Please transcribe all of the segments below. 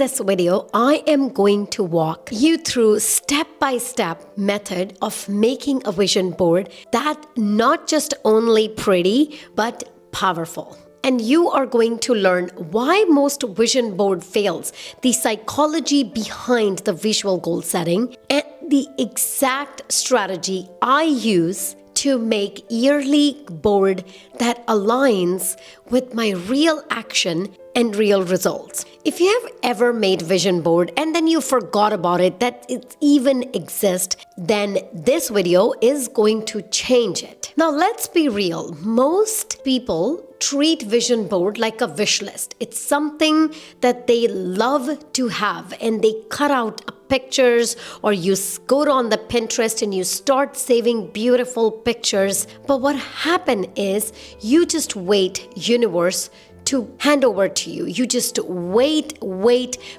this video, I am going to walk you through step-by-step method of making a vision board that not just only pretty, but powerful. And you are going to learn why most vision board fails, the psychology behind the visual goal setting, and the exact strategy I use to make yearly board that aligns with my real action and real results. If you have ever made vision board and then you forgot about it, that it even exists, then this video is going to change it. Now let's be real. Most people treat vision board like a wish list. It's something that they love to have, and they cut out pictures, or you go on the Pinterest and you start saving beautiful pictures. But what happened is you just wait, universe, to hand over to you. You just wait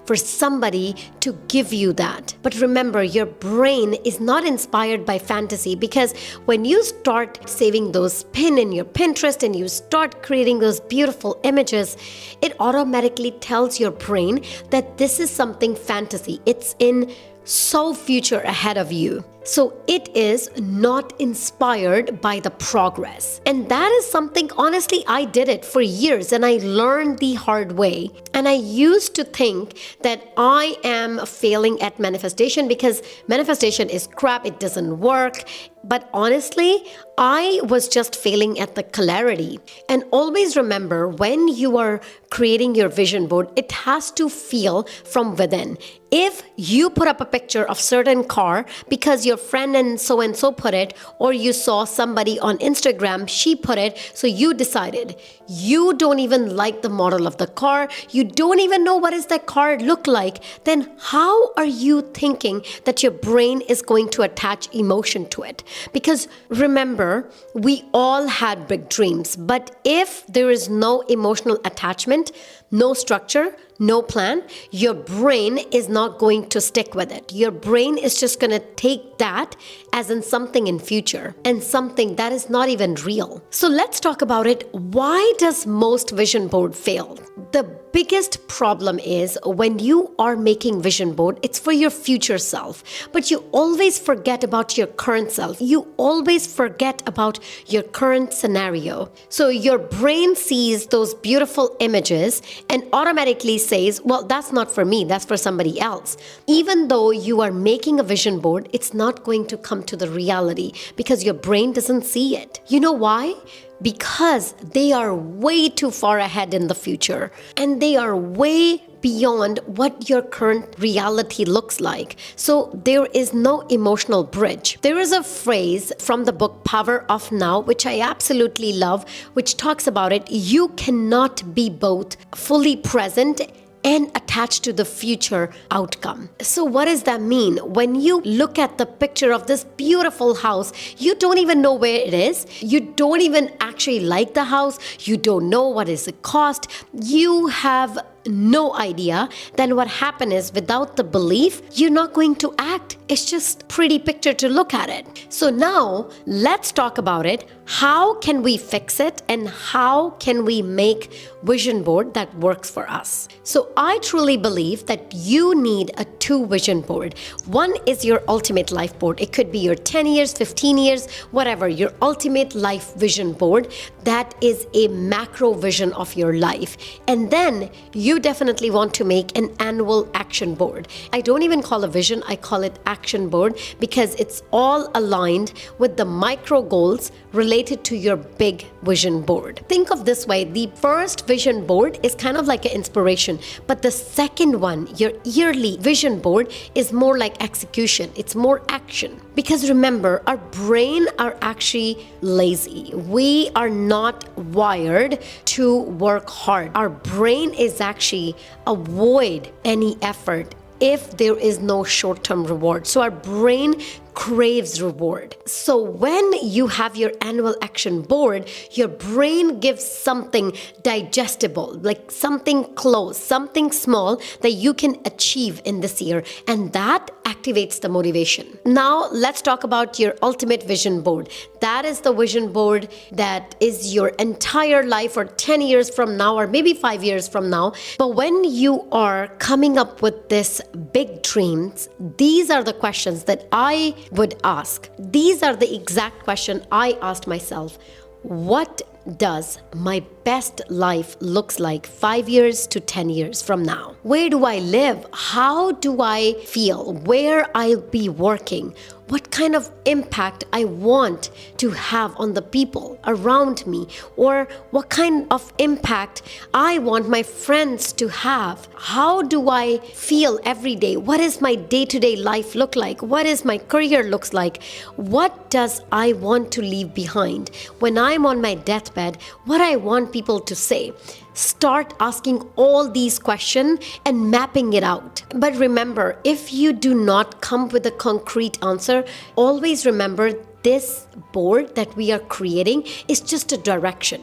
for somebody to give you that. But remember, your brain is not inspired by fantasy, because when you start saving those pin in your Pinterest and you start creating those beautiful images, it automatically tells your brain that this is something fantasy. It's in so future ahead of you. So it is not inspired by the progress. And that is something, honestly, I did it for years and I learned the hard way. And I used to think that I am failing at manifestation because manifestation is crap, it doesn't work. But honestly, I was just failing at the clarity. And always remember, when you are creating your vision board, it has to feel from within. If you put up a picture of certain car because your friend and so put it, or you saw somebody on Instagram, she put it, so you decided. You don't even like the model of the car, you don't even know what does that car look like, then how are you thinking that your brain is going to attach emotion to it? Because remember, we all had big dreams, but if there is no emotional attachment, no structure, no plan, your brain is not going to stick with it. Your brain is just going to take that as in something in future and something that is not even real. So let's talk about it. Why does most vision board fail? The biggest problem is when you are making vision board, it's for your future self, but you always forget about your current self. You always forget about your current scenario. So your brain sees those beautiful images and automatically says, well, that's not for me, that's for somebody else. Even though you are making a vision board, it's not going to come to the reality because your brain doesn't see it. You know why? Because they are way too far ahead in the future and they are way beyond what your current reality looks like. So there is no emotional bridge. There is a phrase from the book Power of Now, which I absolutely love, which talks about it. You cannot be both fully present and attached to the future outcome. So what does that mean? When you look at the picture of this beautiful house, you don't even know where it is. You don't even actually like the house. You don't know what is the cost. You have no idea. Then what happened is, without the belief, you're not going to act. It's just pretty picture to look at it. So now let's talk about it. How can we fix it and how can we make vision board that works for us? So I truly believe that you need a 2 vision board. One is your ultimate life board. It could be your 10 years, 15 years, whatever, your ultimate life vision board. That is a macro vision of your life. And then you definitely want to make an annual action board. I don't even call a vision, I call it action board, because it's all aligned with the micro goals related to your big vision board. Think of this way, the first vision board is kind of like an inspiration, but the second one, your yearly vision board, is more like execution. It's more action. Because remember, our brain are actually lazy. We are not wired to work hard. Our brain is actually avoid any effort if there is no short-term reward. So our brain craves reward. So when you have your annual action board, your brain gives something digestible, like something close, something small that you can achieve in this year. And that activates the motivation. Now, let's talk about your ultimate vision board. That is the vision board that is your entire life for 10 years from now, or maybe 5 years from now. But when you are coming up with this big dreams, these are the questions that I would ask. These are the exact question I asked myself. What does my best life looks like 5 years to 10 years from now? Where do I live? How do I feel? Where I'll be working? What kind of impact I want to have on the people around me, or what kind of impact I want my friends to have? How do I feel every day? What is my day-to-day life look like? What is my career looks like? What does I want to leave behind? When I'm on my deathbed, what I want people to say? Start asking all these questions and mapping it out. But remember, if you do not come with a concrete answer, always remember this board that we are creating is just a direction.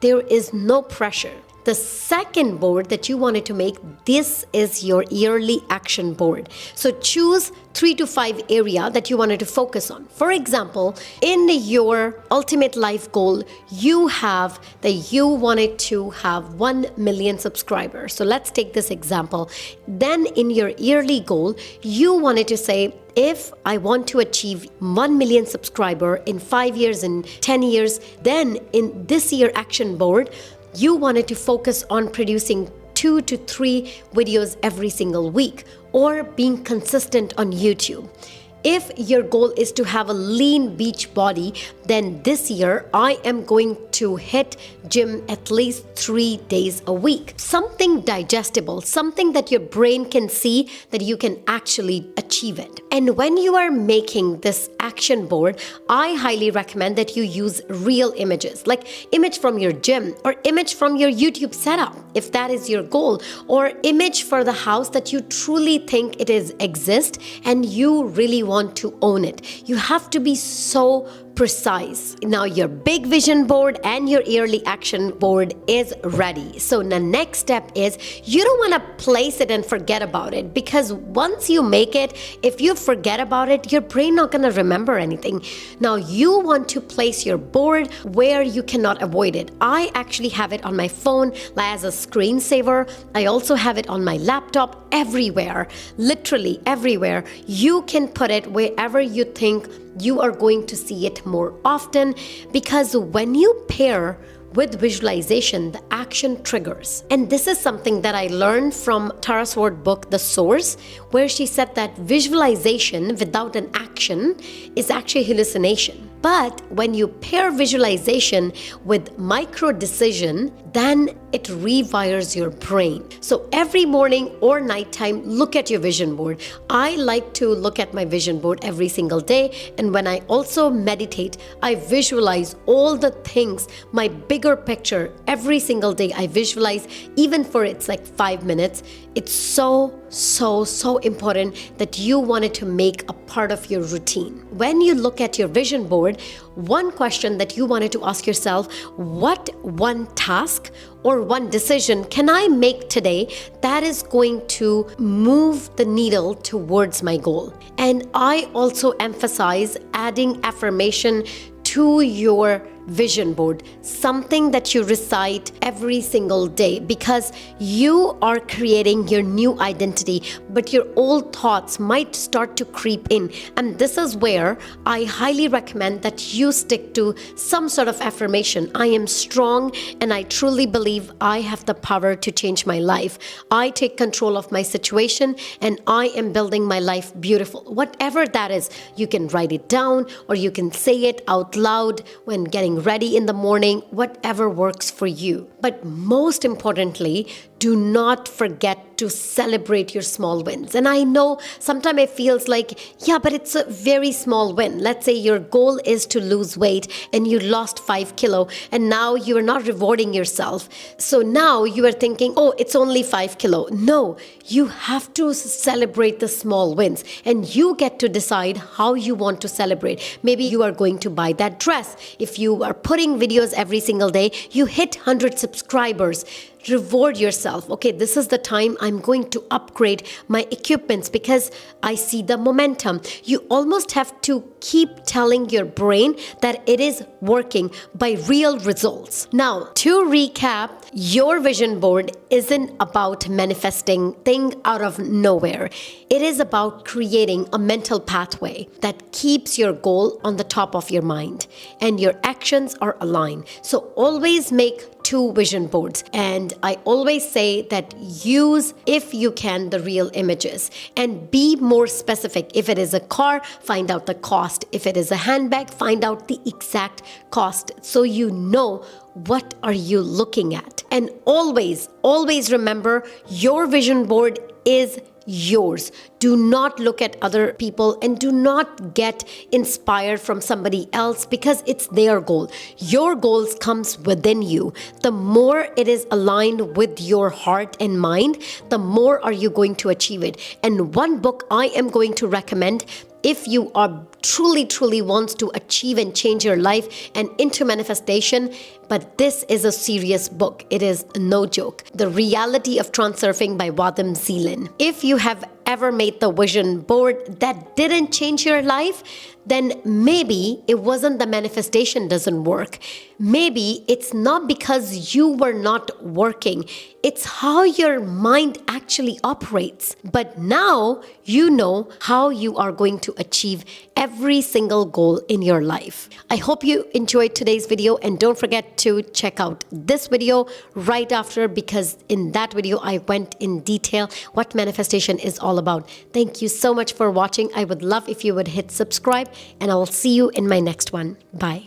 There is no pressure. The second board that you wanted to make, this is your yearly action board. So choose 3 to 5 area that you wanted to focus on. For example, in your ultimate life goal, you have that you wanted to have 1 million subscribers. So let's take this example. Then in your yearly goal, you wanted to say, if I want to achieve 1 million subscriber in 5 years and 10 years, then in this year action board, you wanted to focus on producing 2 to 3 videos every single week, or being consistent on YouTube. If your goal is to have a lean beach body, then this year I am going to hit gym at least 3 days a week. Something digestible, something that your brain can see that you can actually achieve it. And when you are making this action board, I highly recommend that you use real images, like image from your gym or image from your YouTube setup, if that is your goal, or image for the house that you truly think it is exist and you really want to own it. You have to be so precise. Now your big vision board and your yearly action board is ready. So the next step is you don't want to place it and forget about it, because once you make it, if you forget about it, your brain not going to remember anything. Now you want to place your board where you cannot avoid it. I actually have it on my phone as a screensaver. I also have it on my laptop, everywhere, literally everywhere. You can put it wherever you think you are going to see it more often, because when you pair with visualization, the action triggers. And this is something that I learned from Tara Swart's book, The Source, where she said that visualization without an action is actually hallucination. But when you pair visualization with micro decision, then it rewires your brain. So every morning or nighttime, look at your vision board. I like to look at my vision board every single day. And when I also meditate, I visualize all the things, my bigger picture, every single day. I visualize, even for it's like 5 minutes. It's so important that you wanted to make a part of your routine. When you look at your vision board, one question that you wanted to ask yourself, what one task or one decision can I make today that is going to move the needle towards my goal? And I also emphasize adding affirmation to your vision board, something that you recite every single day, because you are creating your new identity, but your old thoughts might start to creep in. And this is where I highly recommend that you stick to some sort of affirmation. I am strong and I truly believe I have the power to change my life. I take control of my situation and I am building my life beautiful. Whatever that is, you can write it down or you can say it out loud when getting ready in the morning, whatever works for you. But most importantly, do not forget to celebrate your small wins. And I know sometimes it feels like, yeah, but it's a very small win. Let's say your goal is to lose weight and you lost 5 kilo and now you are not rewarding yourself. So now you are thinking, oh, it's only 5 kilo. No, you have to celebrate the small wins and you get to decide how you want to celebrate. Maybe you are going to buy that dress. If you are putting videos every single day, you hit 100 subscribers. Reward yourself. Okay, this is the time I'm going to upgrade my equipments because I see the momentum. You almost have to keep telling your brain that it is working by real results. Now, to recap, your vision board isn't about manifesting things out of nowhere. It is about creating a mental pathway that keeps your goal on the top of your mind and your actions are aligned. So always make 2 vision boards. And I always say that use, if you can, the real images and be more specific. If it is a car, find out the cost. If it is a handbag, find out the exact cost so you know what are you looking at. And always remember your vision board is yours. Do not look at other people and do not get inspired from somebody else because it's their goal. Your goals comes within you. The more it is aligned with your heart and mind, the more are you going to achieve it. And one book I am going to recommend if you are truly wants to achieve and change your life and into manifestation, but this is a serious book. It is no joke. The Reality of Transurfing by Vadim Zeelan. If you have ever made the vision board that didn't change your life, then maybe it wasn't the manifestation doesn't work. Maybe it's not because you were not working. It's how your mind actually operates. But now you know how you are going to achieve every single goal in your life. I hope you enjoyed today's video and don't forget to check out this video right after because in that video I went in detail what manifestation is all about. Thank you so much for watching. I would love if you would hit subscribe and I will see you in my next one. Bye.